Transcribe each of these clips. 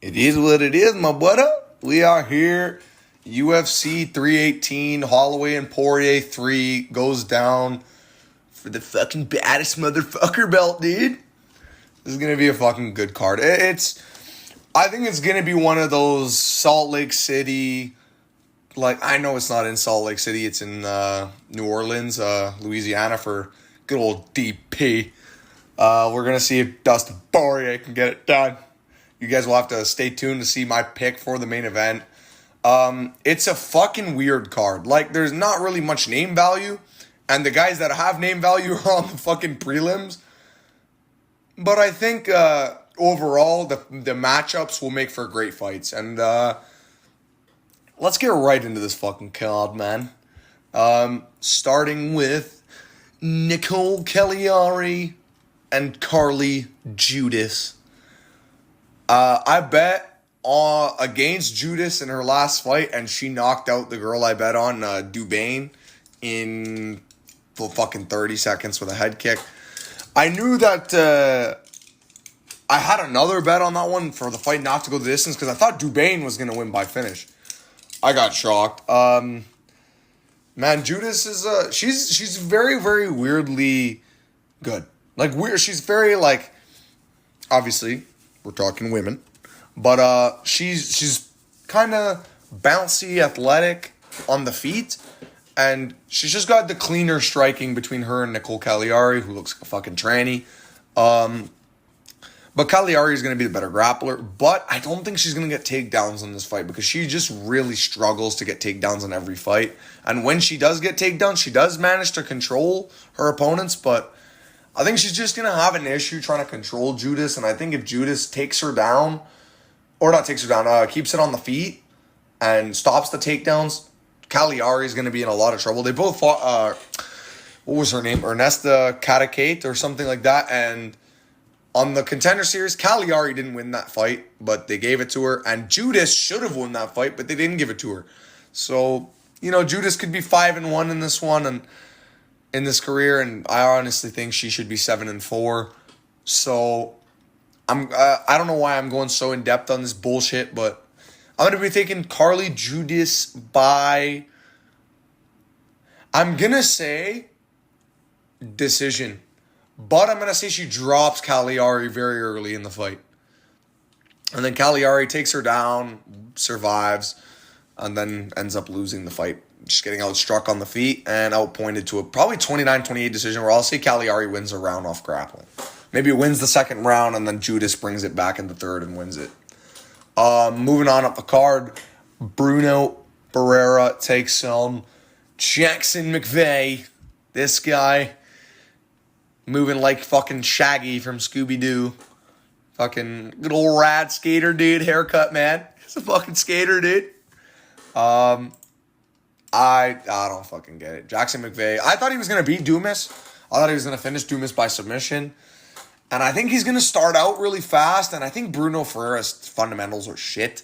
It is what it is, my brother. We are here. UFC 318, Holloway and Poirier 3 goes down for the fucking baddest motherfucker belt, dude. This is going to be a fucking good card. I think it's going to be one of those Salt Lake City, I know it's not in Salt Lake City, it's in New Orleans, Louisiana for good old DP. We're going to see if Dustin Poirier can get it done. You guys will have to stay tuned to see my pick for the main event. It's a fucking weird card. There's not really much name value. And the guys that have name value are on the fucking prelims. But I think overall, the matchups will make for great fights. And let's get right into this fucking card, man. Starting with Nicole Cagliari and Carly Judas. I bet against Judas in her last fight, and she knocked out the girl I bet on, Dubain, in fucking 30 seconds with a head kick. I knew that I had another bet on that one for the fight not to go the distance because I thought Dubain was going to win by finish. I got shocked. Man, Judas is she's very, very weirdly good. She's very obviously we're talking women, but she's kind of bouncy, athletic on the feet, and she's just got the cleaner striking between her and Nicole Cagliari, who looks like a fucking tranny. But Cagliari is going to be the better grappler, but I don't think she's going to get takedowns in this fight because she just really struggles to get takedowns in every fight. And when she does get takedowns, she does manage to control her opponents, but I think she's just going to have an issue trying to control Judas. And I think if Judas takes her down, or not takes her down, keeps it on the feet and stops the takedowns, Cagliari is going to be in a lot of trouble. They both fought, what was her name? Ernesta Katakate or something like that. And on the Contender Series, Cagliari didn't win that fight, but they gave it to her. And Judas should have won that fight, but they didn't give it to her. So, Judas could be 5-1 in this one and in this career, and I honestly think she should be 7-4. So I don't know why I'm going so in depth on this bullshit, but I'm gonna be taking Carly Judas by, I'm gonna say decision. But I'm going to say she drops Cagliari very early in the fight. And then Cagliari takes her down, survives, and then ends up losing the fight. Just getting outstruck on the feet and outpointed to a probably 29-28 decision where I'll say Cagliari wins a round off grappling. Maybe wins the second round and then Judas brings it back in the third and wins it. Moving on up the card, Bruno Barrera takes on Jackson McVeigh. This guy moving like fucking Shaggy from Scooby-Doo. Fucking good old rad skater dude haircut, man. He's a fucking skater, dude. I don't fucking get it. Jackson McVeigh. I thought he was going to beat Dumas. I thought he was going to finish Dumas by submission. And I think he's going to start out really fast. And I think Bruno Ferreira's fundamentals are shit.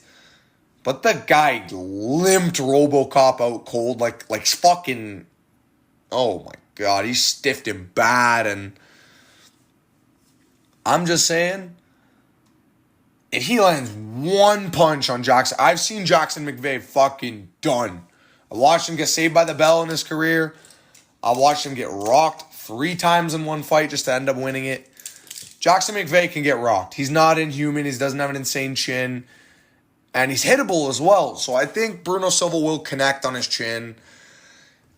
But the guy limped RoboCop out cold like fucking... Oh my God, he stiffed him bad, and I'm just saying, if he lands one punch on Jackson, I've seen Jackson McVeigh fucking done. I watched him get saved by the bell in his career. I watched him get rocked 3 times in one fight just to end up winning it. Jackson McVeigh can get rocked. He's not inhuman. He doesn't have an insane chin, and he's hittable as well. So I think Bruno Silva will connect on his chin.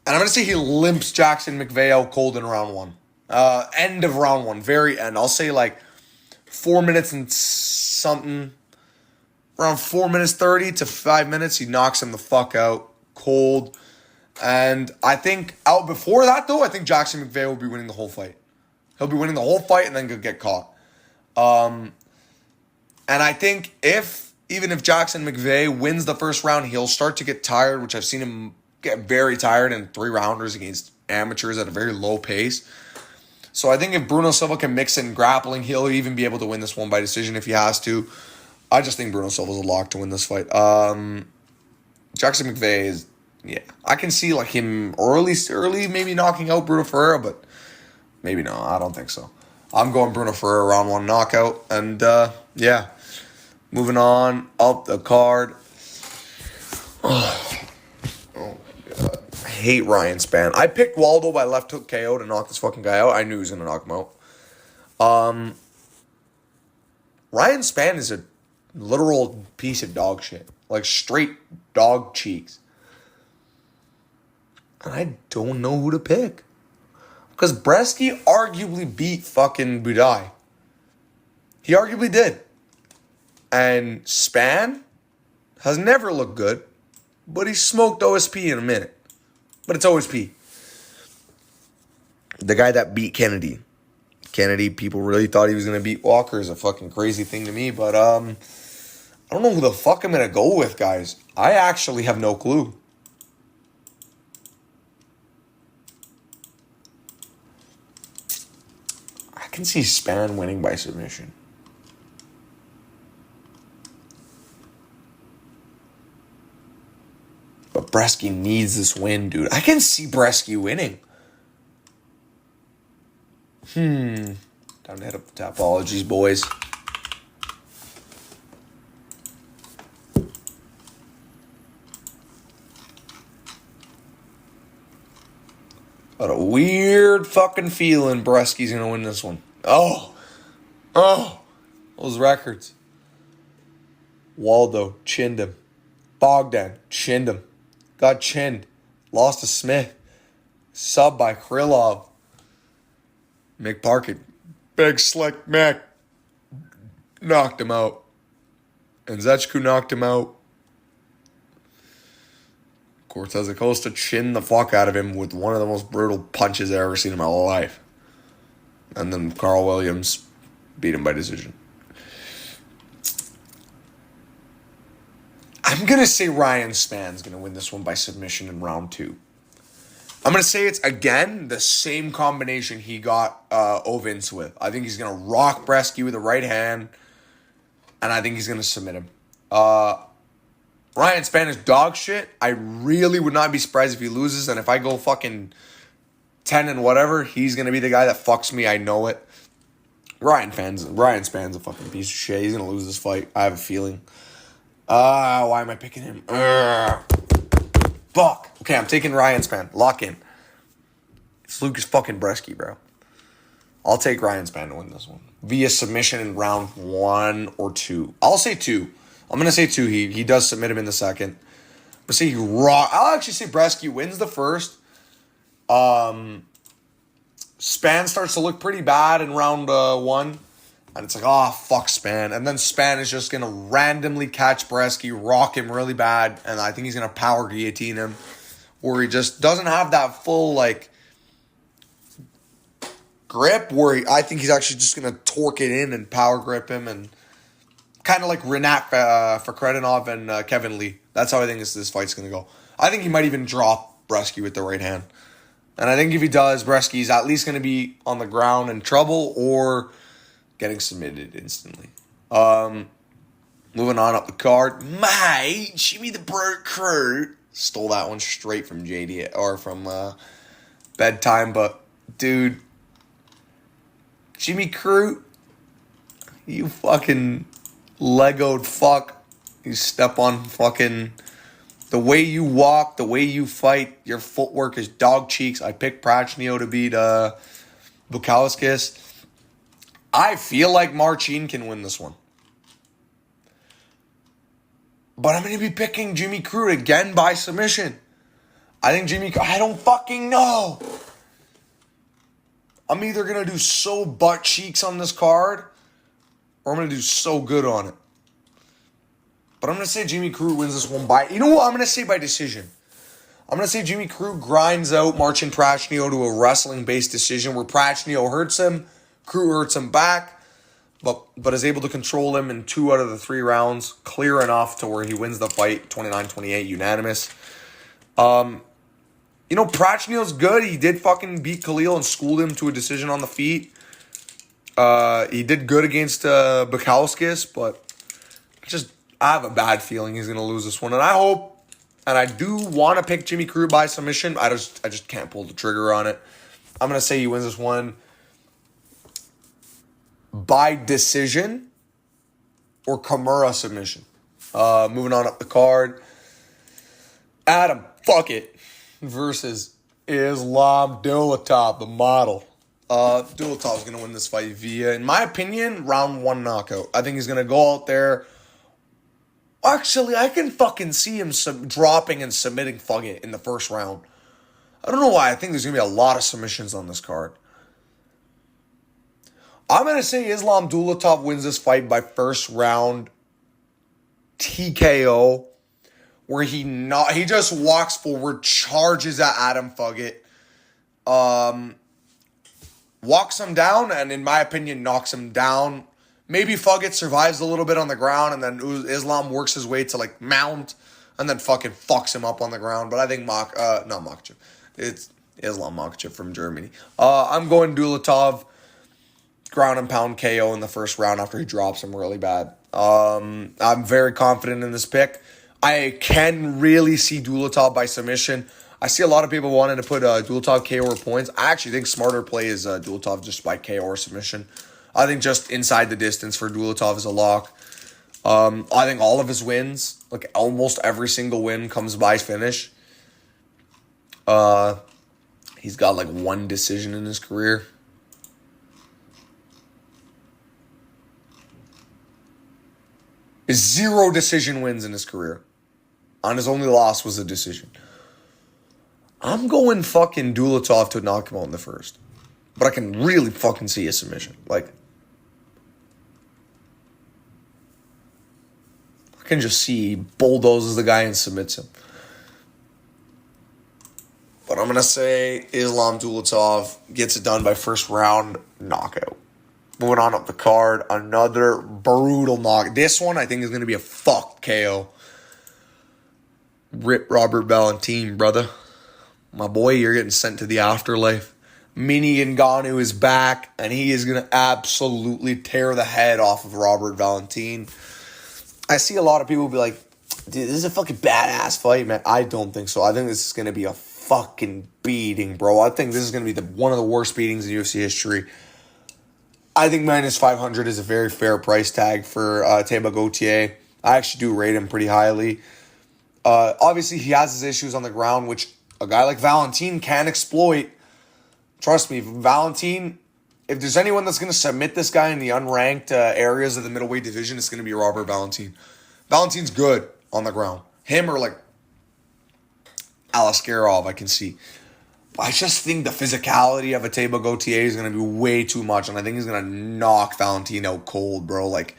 And I'm going to say he limps Jackson McVeigh out cold in round 1. End of round 1. Very end. I'll say 4 minutes and something. Around 4 minutes 30 to 5 minutes, he knocks him the fuck out cold. And I think out before that, though, I think Jackson McVeigh will be winning the whole fight. He'll be winning the whole fight and then get caught. And I think even if Jackson McVeigh wins the first round, he'll start to get tired, which I've seen him get very tired in 3-rounders against amateurs at a very low pace. So I think if Bruno Silva can mix in grappling, he'll even be able to win this one by decision if he has to. I just think Bruno Silva's a lock to win this fight. Jackson McVeigh is, I can see him early maybe knocking out Bruno Ferreira, but maybe no, I don't think so. I'm going Bruno Ferreira round 1 knockout, and Moving on up the card. Oh my god. I hate Ryan Spann. I picked Waldo by left hook KO to knock this fucking guy out. I knew he was going to knock him out. Ryan Spann is a literal piece of dog shit. Like straight dog cheeks. And I don't know who to pick. Because Bresky arguably beat fucking Budai. He arguably did. And Spann has never looked good. But he smoked OSP in a minute. But it's OSP. The guy that beat Kennedy. Kennedy, people really thought he was going to beat Walker. Is a fucking crazy thing to me. But I don't know who the fuck I'm going to go with, guys. I actually have no clue. I can see Spann winning by submission. But Bresky needs this win, dude. I can see Bresky winning. Time to hit up the Tapologies, boys. Got a weird fucking feeling Bresky's going to win this one. Oh. Those records. Waldo chinned him. Bogdan chinned him. Got chinned. Lost to Smith. Sub by Krylov. Mick Parkin. Big Slick Mick. Knocked him out. And Zechku knocked him out. Cortez Acosta chinned the fuck out of him with one of the most brutal punches I've ever seen in my life. And then Carl Williams beat him by decision. I'm going to say Ryan Spann's going to win this one by submission in round 2. I'm going to say it's, again, the same combination he got Ovins with. I think he's going to rock Bresky with the right hand, and I think he's going to submit him. Ryan Spann is dog shit. I really would not be surprised if he loses, and if I go fucking 10 and whatever, he's going to be the guy that fucks me. I know it. Ryan Spann's a fucking piece of shit. He's going to lose this fight. I have a feeling. Why am I picking him? Fuck. Okay, I'm taking Ryan Spann. Lock in. It's Lucas fucking Bresky, bro. I'll take Ryan Spann to win this one. Via submission in round 1 or 2. I'll say 2. I'm going to say 2. He does submit him in the second. But say I'll actually say Bresky wins the first. Spann starts to look pretty bad in round 1. And it's like, oh, fuck Spann. And then Spann is just going to randomly catch Bresky, rock him really bad, and I think he's going to power guillotine him. Where he just doesn't have that full, like, grip. I think he's actually just going to torque it in and power grip him. And kind of like Renat Fakredinov and Kevin Lee. That's how I think this fight's going to go. I think he might even drop Bresky with the right hand. And I think if he does, Bresky's at least going to be on the ground in trouble or getting submitted instantly. Moving on up the card. Mate, Jimmy the Bird Crew. Stole that one straight from JD or from Bedtime. But, dude, Jimmy Crew, you fucking Legoed fuck. You step on fucking... The way you walk, the way you fight, your footwork is dog cheeks. I picked Prachnio to beat Bukowskis. I feel like Marcin can win this one. But I'm going to be picking Jimmy Crute again by submission. I don't fucking know. I'm either going to do so butt cheeks on this card or I'm going to do so good on it. But I'm going to say Jimmy Crute wins this one by... You know what? I'm going to say by decision. I'm going to say Jimmy Crute grinds out Marcin Prachnio to a wrestling-based decision where Prachnio hurts him, Crute hurts him back, but is able to control him in 2 out of the 3 rounds, clear enough to where he wins the fight, 29-28, unanimous. Prachnio's good. He did fucking beat Khalil and schooled him to a decision on the feet. He did good against Bukowskis, but I have a bad feeling he's going to lose this one. And I hope, and I do want to pick Jimmy Crute by submission. I just can't pull the trigger on it. I'm going to say he wins this one by decision. or Kimura submission. Moving on up the card. Adam, fuck it, versus Islam Dulatov, the model. Dulatov's going to win this fight via, in my opinion, round 1 knockout. I think he's going to go out there. Actually, I can fucking see him dropping and submitting Fugget in the first round. I don't know why. I think there's going to be a lot of submissions on this card. I'm going to say Islam Dulatov wins this fight by first round TKO, where he just walks forward, charges at Adam Fugget, walks him down, and in my opinion, knocks him down. Maybe Fugget survives a little bit on the ground, and then Islam works his way to like mount, and then fucking fucks him up on the ground. But I think not Makhachev. It's Islam Makhachev from Germany. I'm going Dulatov, ground and pound KO in the first round after he drops him really bad. I'm very confident in this pick. I can really see Dulatov by submission. I see a lot of people wanting to put Dulatov KO or points. I actually think smarter play is Dulatov just by KO or submission. I think just inside the distance for Dulatov is a lock. I think all of his wins, like almost every single win, comes by finish. He's got like 1 decision in his career. His 0 decision wins in his career. And his only loss was a decision. I'm going fucking Dulatov to knock him out in the first. But I can really fucking see a submission. Like, I can just see he bulldozes the guy and submits him. But I'm going to say Islam Dulatov gets it done by first round knockout. Moving on up the card, another brutal knock. This one I think is going to be a fucked KO. Rip Robert Valentin, brother. My boy, you're getting sent to the afterlife. Mini Ngannou is back, and he is going to absolutely tear the head off of Robert Valentin. I see a lot of people be like, dude, this is a fucking badass fight, man. I don't think so. I think this is going to be a fucking beating, bro. I think this is going to be one of the worst beatings in UFC history. I think minus 500 is a very fair price tag for Teba Gautier. I actually do rate him pretty highly. Obviously, he has his issues on the ground, which a guy like Valentin can exploit. Trust me, Valentin, if there's anyone that's going to submit this guy in the unranked areas of the middleweight division, it's going to be Robert Valentin. Valentin's good on the ground. Him or like Alaskarov, I can see. But I just think the physicality of a Teba Gautier is going to be way too much, and I think he's going to knock Valentin out cold, bro. Like,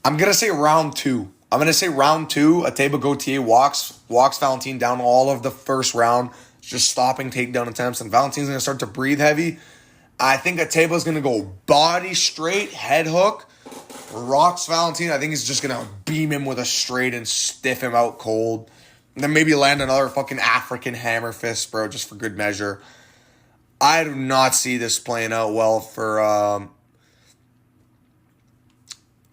I'm going to say round 2. I'm going to say round 2, a Teba Gautier walks Valentin down all of the first round, just stopping takedown attempts, and Valentin's going to start to breathe heavy. I think Teba's going to go body straight, head hook, rocks Valentin. I think he's just going to beam him with a straight and stiff him out cold. And then maybe land another fucking African hammer fist, bro, just for good measure. I do not see this playing out well for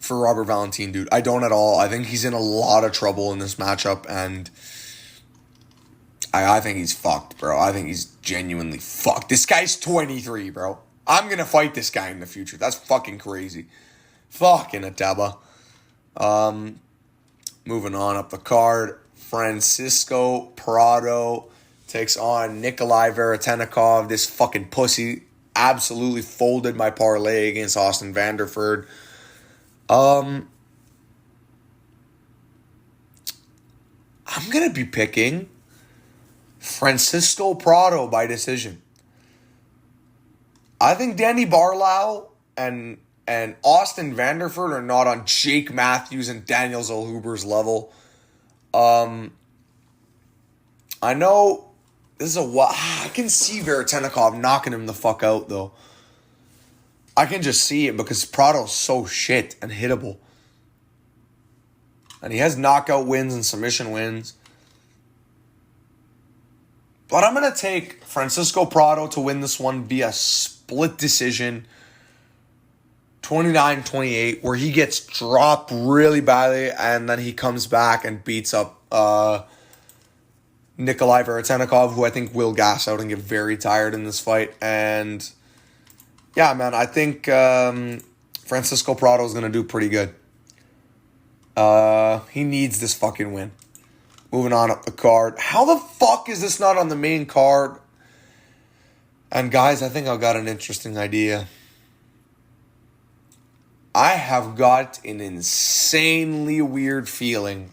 Robert Valentin, dude. I don't at all. I think he's in a lot of trouble in this matchup, and I think he's fucked, bro. I think he's genuinely fucked. This guy's 23, bro. I'm going to fight this guy in the future. That's fucking crazy. Fucking Ateba. Moving on up the card. Francisco Prado takes on Nikolai Veretennikov. This fucking pussy absolutely folded my parlay against Austin Vanderford. I'm going to be picking Francisco Prado by decision. I think Danny Barlow and Austin Vanderford are not on Jake Matthews and Daniel Zellhuber's level. I know this is I can see Veretennikov knocking him the fuck out, though. I can just see it because Prado's so shit and hittable. And he has knockout wins and submission wins. But I'm going to take Francisco Prado to win this one via split decision, 29-28, where he gets dropped really badly and then he comes back and beats up Nikolai Veretennikov, who I think will gas out and get very tired in this fight. And yeah, man, I think Francisco Prado is going to do pretty good. He needs this fucking win. Moving on up the card. How the fuck is this not on the main card? And guys, I think I've got an interesting idea. I have got an insanely weird feeling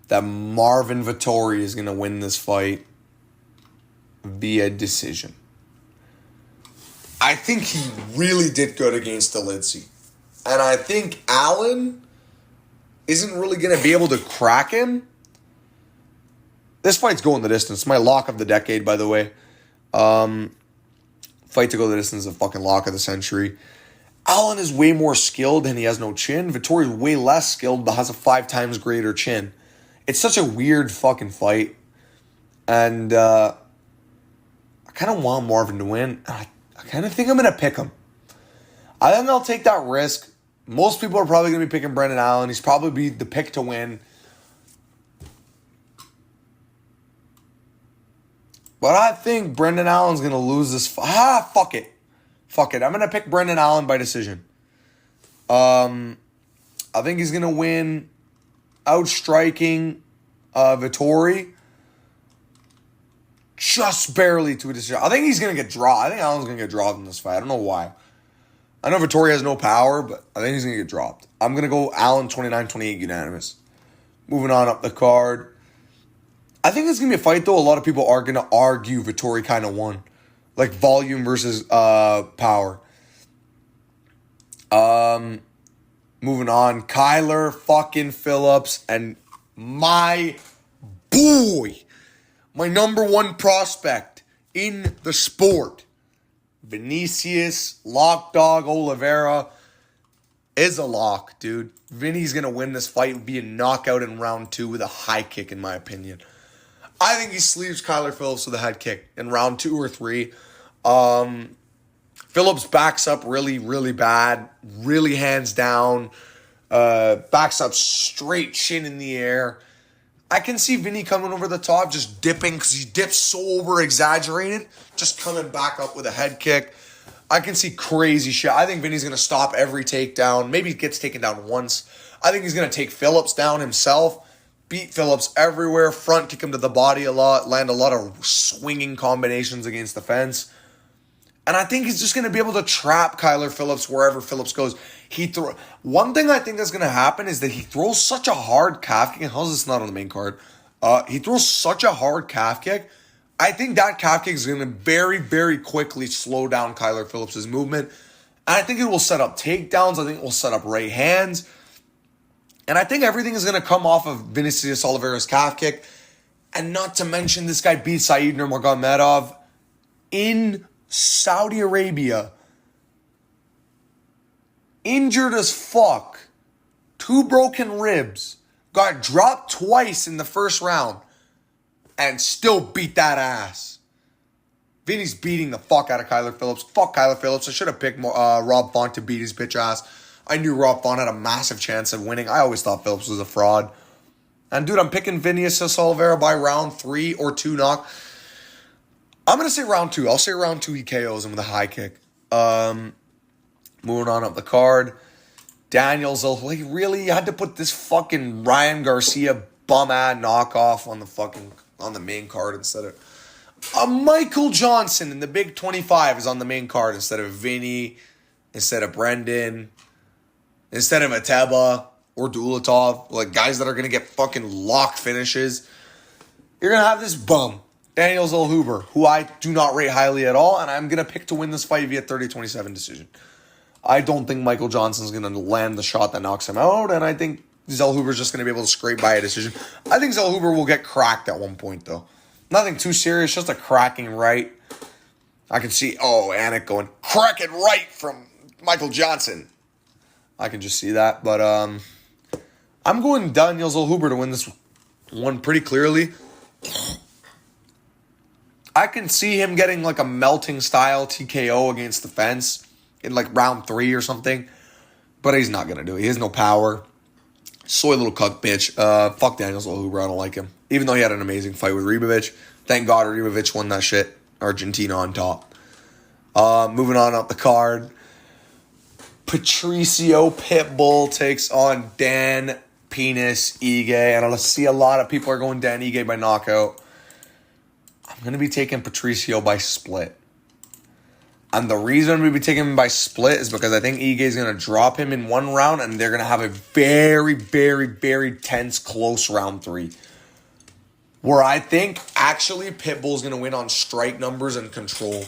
that Marvin Vettori is going to win this fight via decision. I think he really did good against Delidsey. And I think Allen isn't really going to be able to crack him. This fight's going the distance. My lock of the decade, by the way. Fight to go the distance is a fucking lock of the century. Allen is way more skilled and he has no chin. Vettori is way less skilled but has a 5 times greater chin. It's such a weird fucking fight. And I kind of want Marvin to win. I kind of think I'm going to pick him. I think I'll take that risk. Most people are probably going to be picking Brendan Allen. He's probably be the pick to win. But I think Brendan Allen's going to lose this. Fuck it. Fuck it. I'm going to pick Brendan Allen by decision. I think he's going to win outstriking Vettori. Just barely to a decision. I think he's going to get dropped. I think Allen's going to get dropped in this fight. I don't know why. I know Vettori has no power, but I think he's going to get dropped. I'm going to go Allen 29-28 unanimous. Moving on up the card. I think it's going to be a fight, though. A lot of people are going to argue Vettori kind of won. Like volume versus power. Moving on. Kyler fucking Phillips and my boy, my number one prospect in the sport, Vinicius Lock Dog Oliveira, is a lock, dude. Vinny's going to win this fight via knockout in round 2 with a high kick, in my opinion. I think he sleeves Kyler Phillips with a head kick in round 2 or 3. Phillips backs up really, really bad. Really hands down. Backs up straight, chin in the air. I can see Vinny coming over the top, just dipping, because he dips so over-exaggerated. Just coming back up with a head kick. I can see crazy shit. I think Vinny's going to stop every takedown. Maybe he gets taken down once. I think he's going to take Phillips down himself. Beat Phillips everywhere, front kick him to the body a lot, land a lot of swinging combinations against the fence. And I think he's just going to be able to trap Kyler Phillips wherever Phillips goes. One thing I think that's going to happen is that he throws such a hard calf kick. How's this not on the main card? He throws such a hard calf kick. I think that calf kick is going to very, very quickly slow down Kyler Phillips' movement. And I think it will set up takedowns. I think it will set up right hands. And I think everything is going to come off of Vinicius Oliveira's calf kick. And not to mention, this guy beat Said Nurmagomedov in Saudi Arabia. Injured as fuck. 2 broken ribs. Got dropped twice in the first round. And still beat that ass. Vinny's beating the fuck out of Kyler Phillips. Fuck Kyler Phillips. I should have picked Rob Font to beat his bitch ass. I knew Rob Font had a massive chance of winning. I always thought Phillips was a fraud. And dude, I'm picking Vinicius Oliveira by round 3 or 2 knock. I'm going to say round 2. I'll say round 2 he KOs him with a high kick. Moving on up the card. Daniels, he really had to put this fucking Ryan Garcia bum-ass knockoff on the main card instead of... Michael Johnson in the big 25 is on the main card instead of Vinny, instead of Brendan, instead of Ateba or Dulatov, like guys that are going to get fucking lock finishes. You're going to have this bum, Daniel Zellhuber, who I do not rate highly at all, and I'm going to pick to win this fight via 30-27 decision. I don't think Michael Johnson's going to land the shot that knocks him out, and I think Zellhuber's just going to be able to scrape by a decision. I think Zellhuber will get cracked at one point, though. Nothing too serious, just a cracking right. I can see, Anik going, crack it right from Michael Johnson. I can just see that, but I'm going Daniel Zellhuber to win this one pretty clearly. I can see him getting like a melting style TKO against the fence in like round 3 or something, but he's not going to do it. He has no power. Soy little cuck bitch. Fuck Daniel Zellhuber. I don't like him. Even though he had an amazing fight with Ribovic. Thank God Ribovic won that shit. Argentina on top. Moving on up the card. Patricio Pitbull takes on Dan Penis Ige. And I see a lot of people are going Dan Ige by knockout. I'm going to be taking Patricio by split. And the reason I'm going to be taking him by split is because I think Ige is going to drop him in one round and they're going to have a very, very, very tense, close round 3. Where I think actually Pitbull's going to win on strike numbers and control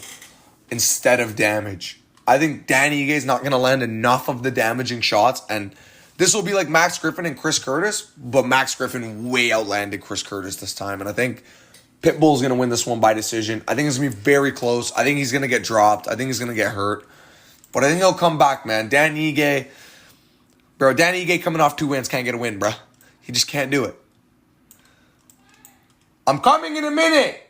instead of damage. I think Dan Ige is not going to land enough of the damaging shots. And this will be like Max Griffin and Chris Curtis. But Max Griffin way outlanded Chris Curtis this time. And I think Pitbull's going to win this one by decision. I think it's going to be very close. I think he's going to get dropped. I think he's going to get hurt. But I think he'll come back, man. Dan Ige coming off 2 wins can't get a win, bro. He just can't do it. I'm coming in a minute.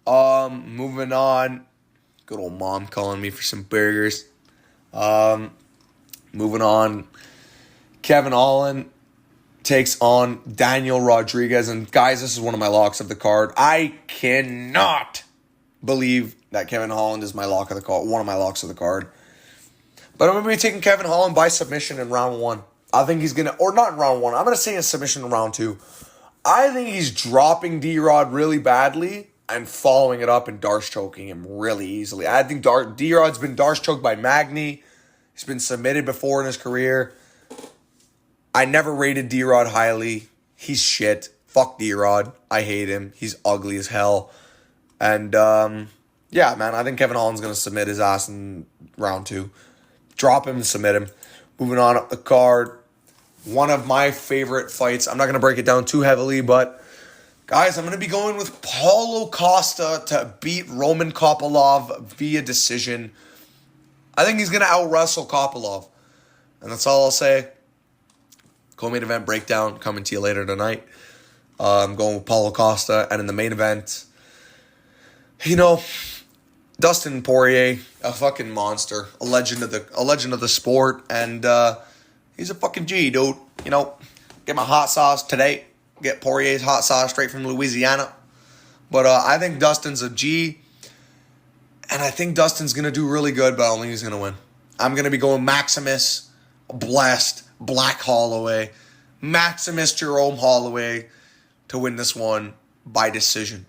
Moving on. Good old mom calling me for some burgers. Moving on. Kevin Holland takes on Daniel Rodriguez. And guys, this is one of my locks of the card. I cannot believe that Kevin Holland is my lock of the card. One of my locks of the card. But I'm going to be taking Kevin Holland by submission in round 1. I think he's going to, or not in round 1. I'm going to say a submission in round 2. I think he's dropping D-Rod really badly and following it up and Darce choking him really easily. I think D-Rod's been Darce choked by Magny. He's been submitted before in his career. I never rated D-Rod highly. He's shit. Fuck D-Rod. I hate him. He's ugly as hell. And, yeah, man, I think Kevin Holland's going to submit his ass in round 2. Drop him and submit him. Moving on up the card. One of my favorite fights. I'm not going to break it down too heavily, but guys, I'm going to be going with Paulo Costa to beat Roman Kopylov via decision. I think he's going to out-wrestle Kopylov. And that's all I'll say. Co-main event breakdown coming to you later tonight. I'm going with Paulo Costa. And in the main event, Dustin Poirier, a fucking monster. A legend of the sport. And he's a fucking G, dude. Get my hot sauce today. Get Poirier's hot sauce straight from Louisiana. But I think Dustin's a G. And I think Dustin's going to do really good, but I don't think he's going to win. I'm going to be going Maximus, Blessed, Black Holloway, Maximus Jerome Holloway to win this one by decision.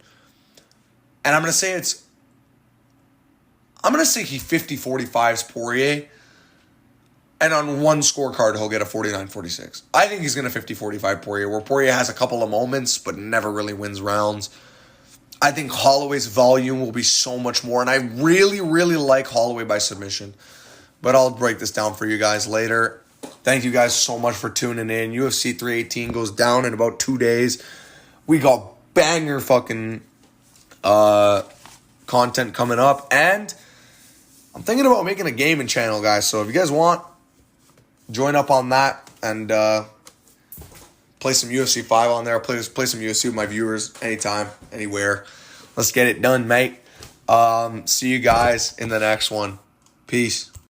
And I'm going to say he 50-45s Poirier. And on one scorecard, he'll get a 49-46. I think he's going to 50-45 Poirier, where Poirier has a couple of moments, but never really wins rounds. I think Holloway's volume will be so much more, and I really, really like Holloway by submission. But I'll break this down for you guys later. Thank you guys so much for tuning in. UFC 318 goes down in about 2 days. We got banger fucking content coming up, and I'm thinking about making a gaming channel, guys. So if you guys want, join up on that and play some UFC 5 on there. Play some UFC with my viewers anytime, anywhere. Let's get it done, mate. See you guys in the next one. Peace.